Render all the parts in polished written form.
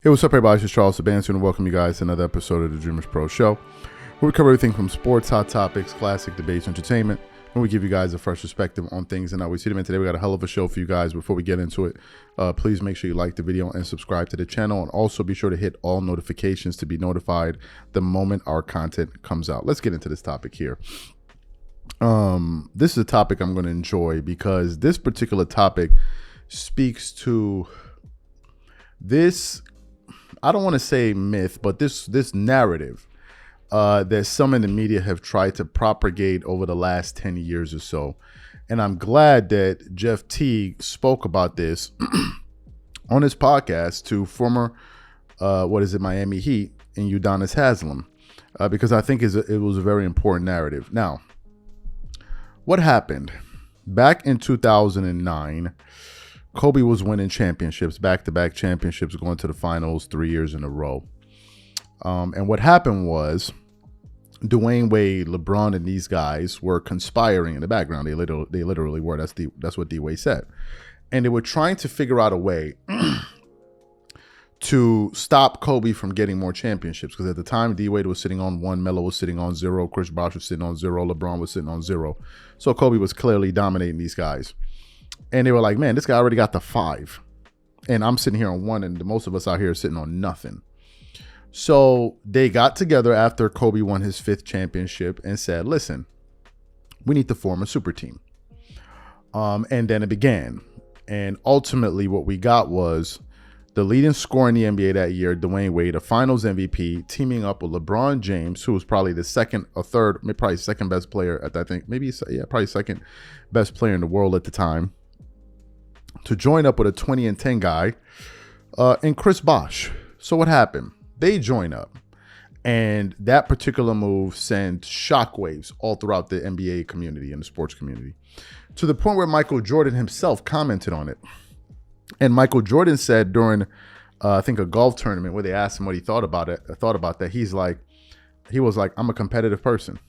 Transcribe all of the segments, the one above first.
Hey, what's up, everybody? It's Charles Sebastian, and welcome you guys to another episode of the Dreamers Pro Show, where we cover everything from sports, hot topics, classic debates, entertainment, and we give you guys a fresh perspective on things and how we see them. And today we got a hell of a show for you guys. Before we get into it, please make sure you like the video and subscribe to the channel, and also be sure to hit all notifications to be notified the moment our content comes out. Let's get into this topic here. This is a topic I'm going to enjoy because this particular topic speaks to this, I don't want to say myth, but this narrative that some in the media have tried to propagate over the last 10 years or so. And I'm glad that Jeff Teague spoke about this on his podcast to former, Miami Heat and Udonis Haslem, because I think it was a very important narrative. Now, what happened? Back in 2009, Kobe was winning championships, back-to-back championships, going to the finals 3 years in a row. And what happened was Dwayne Wade, LeBron, and these guys were conspiring in the background. They literally were. That's what D-Wade said. And they were trying to figure out a way to stop Kobe from getting more championships. Because at the time, D-Wade was sitting on 1, Melo was sitting on 0, Chris Bosh was sitting on 0, LeBron was sitting on 0. So Kobe was clearly dominating these guys. And they were like, man, this guy already got the 5. And I'm sitting here on 1, and most of us out here are sitting on nothing. So they got together after Kobe won his 5th championship and said, listen, we need to form a super team. And then it began. And ultimately what we got was the leading scorer in the NBA that year, Dwayne Wade, a finals MVP, teaming up with LeBron James, who was probably the second or third, maybe probably second best player at that thing. Probably second best player in the world at the time, to join up with a 20-10 guy and Chris Bosh. So what happened? They join up, and that particular move sent shockwaves all throughout the NBA community and the sports community, to the point where Michael Jordan himself commented on it. And Michael Jordan said during, I think, a golf tournament where they asked him what he thought about that. He was like, I'm a competitive person.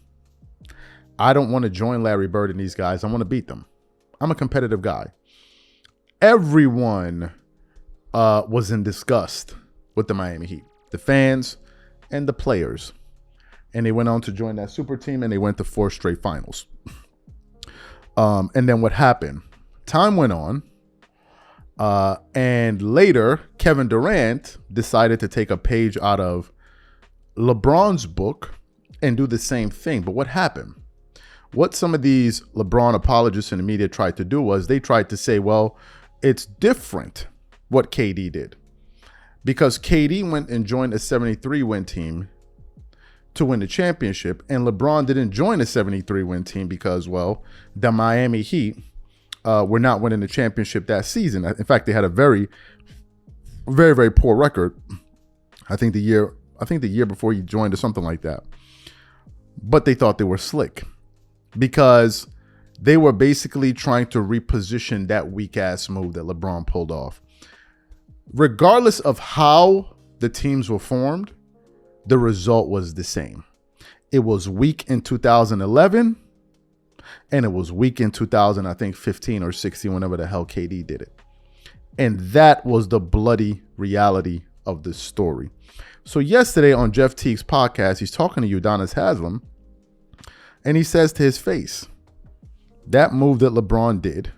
I don't want to join Larry Bird and these guys. I want to beat them. I'm a competitive guy. Everyone was in disgust with the Miami Heat, the fans and the players. And they went on to join that super team, and they went to 4 straight finals. And then what happened? Time went on. And later, Kevin Durant decided to take a page out of LeBron's book and do the same thing. But what happened? What some of these LeBron apologists in the media tried to do was they tried to say, well, it's different what KD did, because KD went and joined a 73-win team to win the championship, and LeBron didn't join a 73-win team because, well, the Miami Heat were not winning the championship that season. In fact, they had a very, very, very poor record. I think the year before he joined or something like that. But they thought they were slick because they were basically trying to reposition that weak-ass move that LeBron pulled off. Regardless of how the teams were formed, the result was the same. It was weak in 2011, and it was weak in 2015 or 16, whenever the hell KD did it. And that was the bloody reality of this story. So yesterday on Jeff Teague's podcast, he's talking to Udonis Haslem, and he says to his face, that move that LeBron did,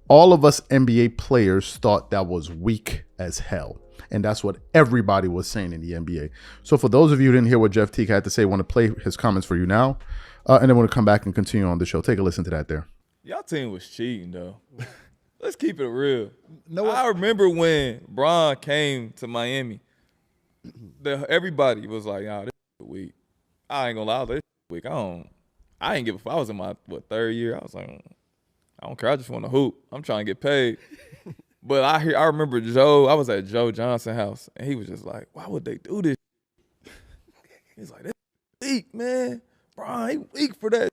all of us NBA players thought that was weak as hell. And that's what everybody was saying in the NBA. So for those of you who didn't hear what Jeff Teague had to say, I want to play his comments for you now. And then we're going to come back and continue on the show. Take a listen to that there. Y'all team was cheating, though. Let's keep it real. I remember when Bron came to Miami, everybody was like, this is weak. I ain't going to lie, this is weak. I ain't give a fuck. I was in my, 3rd year. I was like, I don't care. I just want to hoop. I'm trying to get paid. But I remember I was at Joe Johnson's house, and he was just like, why would they do this? He's like, this weak, man. Bro, he weak for that.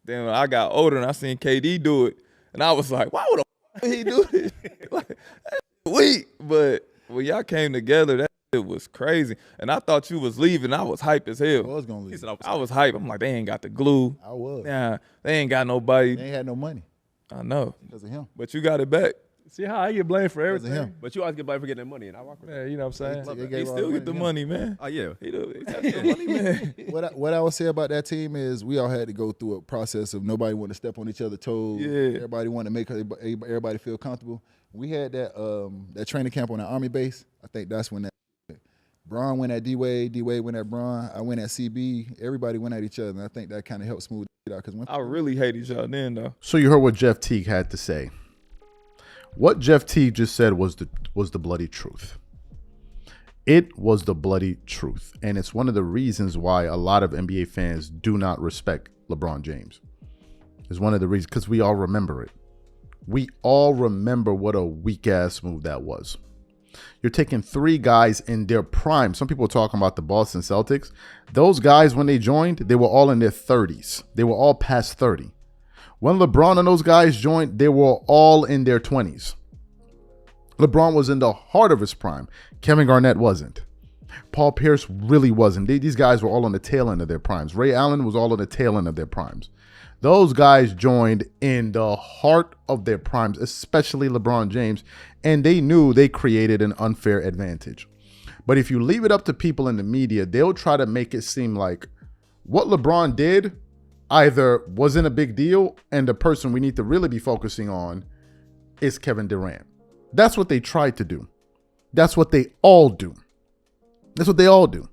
Then when I got older and I seen KD do it, and I was like, why would he do this? Like, that's weak. But when y'all came together, that shit was crazy. And I thought you was leaving. I was hype as hell. I was going to leave. He said I was hype. I'm like, they ain't got the glue. I was. Yeah, they ain't got nobody. They ain't had no money. I know. Because of him. But you got it back. See how I get blamed for Wasn't everything? him. But you always get blamed for getting that money, and I rock with that. Yeah, you know what I'm saying? They He gave all still the get the to him. money, man. Oh yeah. He got the money, man. What I would say about that team is we all had to go through a process of nobody wanting to step on each other's toes. Yeah. Everybody wanted to make everybody feel comfortable. We had that training camp on the Army base. I think that's when that Bron went at D-Wade, D-Wade went at Bron, I went at CB. Everybody went at each other, and I think that kind of helped smooth it out. Because I really hated y'all then, though. So you heard what Jeff Teague had to say. What Jeff Teague just said was the bloody truth. It was the bloody truth. And it's one of the reasons why a lot of NBA fans do not respect LeBron James. It's one of the reasons, because we all remember it. We all remember what a weak-ass move that was. You're taking three guys in their prime. Some people are talking about the Boston Celtics. Those guys, when they joined, they were all in their 30s. They were all past 30. When LeBron and those guys joined, they were all in their 20s. LeBron was in the heart of his prime. Kevin Garnett wasn't. Paul Pierce really wasn't. These guys were all on the tail end of their primes. Ray Allen was all on the tail end of their primes. Those guys joined in the heart of their primes, especially LeBron James, and they knew they created an unfair advantage. But if you leave it up to people in the media, they'll try to make it seem like what LeBron did either wasn't a big deal, and the person we need to really be focusing on is Kevin Durant. That's what they tried to do. That's what they all do. That's what they all do.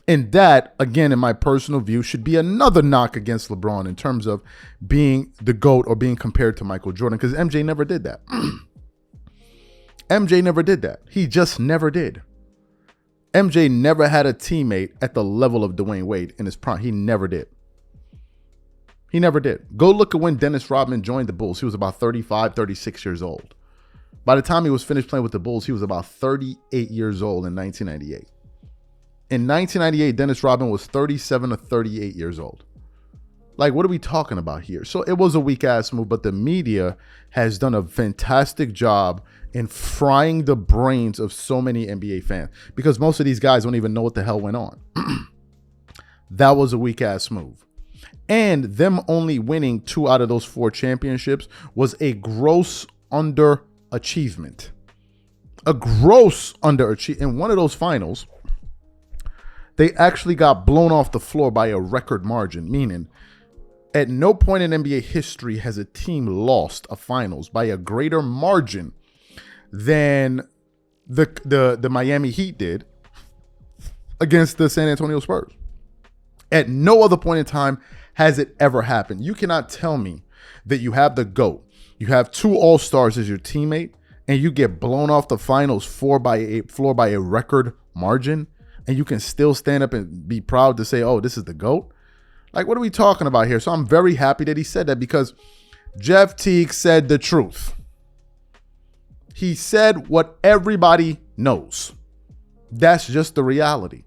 And that, again, in my personal view, should be another knock against LeBron in terms of being the GOAT or being compared to Michael Jordan, because MJ never did that. MJ never did that. He just never did. MJ never had a teammate at the level of Dwayne Wade in his prime. He never did. He never did. Go look at when Dennis Rodman joined the Bulls. He was about 35, 36 years old. By the time he was finished playing with the Bulls, he was about 38 years old in 1998. In 1998, Dennis Rodman was 37 or 38 years old. Like, what are we talking about here? So it was a weak-ass move, but the media has done a fantastic job in frying the brains of so many NBA fans because most of these guys don't even know what the hell went on. That was a weak-ass move. And them only winning 2 out of those 4 championships was a gross underachievement. A gross underachievement. In one of those finals, they actually got blown off the floor by a record margin, meaning at no point in NBA history has a team lost a finals by a greater margin than the Miami Heat did against the San Antonio Spurs. At no other point in time has it ever happened. You cannot tell me that you have the GOAT, you have 2 All-Stars as your teammate, and you get blown off the finals floor by a record margin, and you can still stand up and be proud to say, oh, this is the GOAT? Like, what are we talking about here? So I'm very happy that he said that because Jeff Teague said the truth. He said what everybody knows. That's just the reality.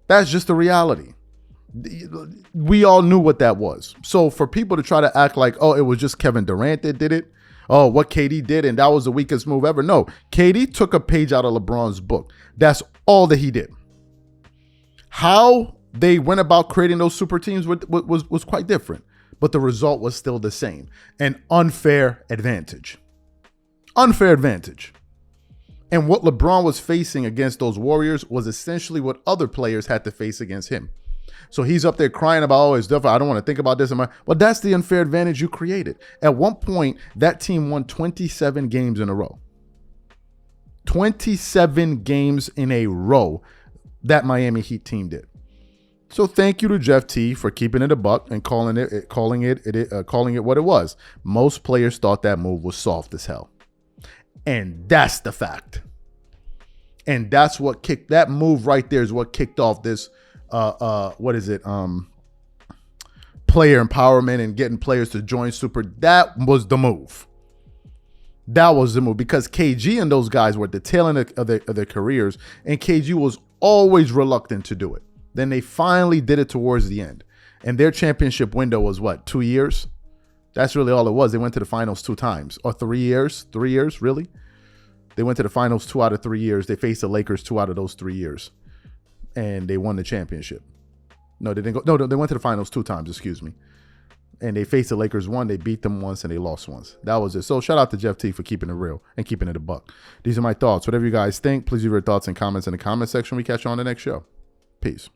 That's just the reality. We all knew what that was. So for people to try to act like, oh, it was just Kevin Durant that did it. Oh, what KD did, and that was the weakest move ever. No, KD took a page out of LeBron's book. That's all that he did. How they went about creating those super teams was quite different, but the result was still the same. An unfair advantage. Unfair advantage. And what LeBron was facing against those Warriors was essentially what other players had to face against him. So he's up there crying about, oh, it's different. I don't want to think about this. Well, that's the unfair advantage you created. At one point, that team won 27 games in a row. 27 games in a row that Miami Heat team did. So thank you to Jeff T for keeping it a buck and calling it what it was. Most players thought that move was soft as hell. And that's the fact. And that's what kicked that move right there is what kicked off this player empowerment and getting players to join super. That was the move. That was the move because KG and those guys were at the tail end of their careers, and KG was always reluctant to do it. Then they finally did it towards the end, and their championship window was what, 2 years? That's really all it was. They went to the finals 2 times, or 3 years. 3 years, really? They went to the finals 2 out of 3 years. They faced the Lakers 2 out of those 3 years. And they won the championship. No, they didn't go. No, they went to the finals 2 times, excuse me. And they faced the Lakers one. They beat them once and they lost once. That was it. So shout out to Jeff Teague for keeping it real and keeping it a buck. These are my thoughts. Whatever you guys think, please leave your thoughts and comments in the comment section. We catch you on the next show. Peace.